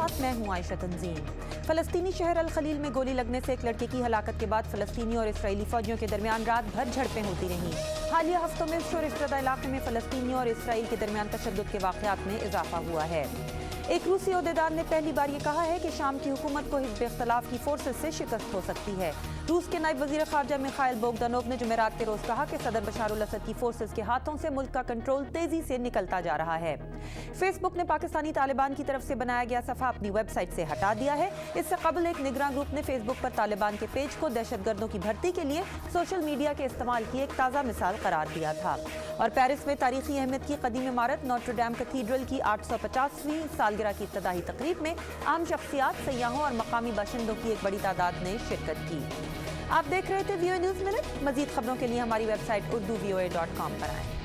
साथ मैं हूं आयशा तंजीम। फलस्तीनी शहर अल खलील में गोली लगने से एक लड़के की हलाकत के बाद फलस्तीनी और इसराइली फौजियों के दरमियान रात भर झड़पें होती रहीं। हालिया हफ्तों में शोर इफ्तदा इलाके में फलस्तीनियों और इसराइल के दरमियान तशद्दुद के वाक़यात में इजाफा हुआ है। एक रूसी ओहदेदार ने पहली बार ये कहा है कि शाम की हुकूमत को हिज़्ब इख्तिलाफ की फोर्सेस से शिकस्त हो सकती है। रूस के नायब वज़ीर ख़ारजा मिखाइल बोगदानोव ने जुमेरात के रोज़ कहा कि सदर बशार अल असद की फोर्सेस के हाथों से मुल्क का कंट्रोल तेज़ी से निकलता जा रहा है। फेसबुक ने पाकिस्तानी तालिबान की तरफ से बनाया गया सफ़ा अपनी वेबसाइट से हटा दिया है। इससे कबल एक निगरान ग्रुप ने फेसबुक पर तालिबान के पेज को दहशतगर्दों की भर्ती के लिए सोशल मीडिया के इस्तेमाल की एक ताज़ा मिसाल करार दिया था। और पेरिस में तारीखी अहमियत की कदीम इमारत नोटर डैम कैथीड्रल की 850वीं सालगिरह की इब्तिदाई तकरीब में आम शख्सियात, सयाहों और मकामी बाशिंदों की एक बड़ी तादाद ने शिरकत की। आप देख रहे थे VOA न्यूज़ मिनट। मज़ीद खबरों के लिए हमारी वेबसाइट urduvoa.com पर आएँ।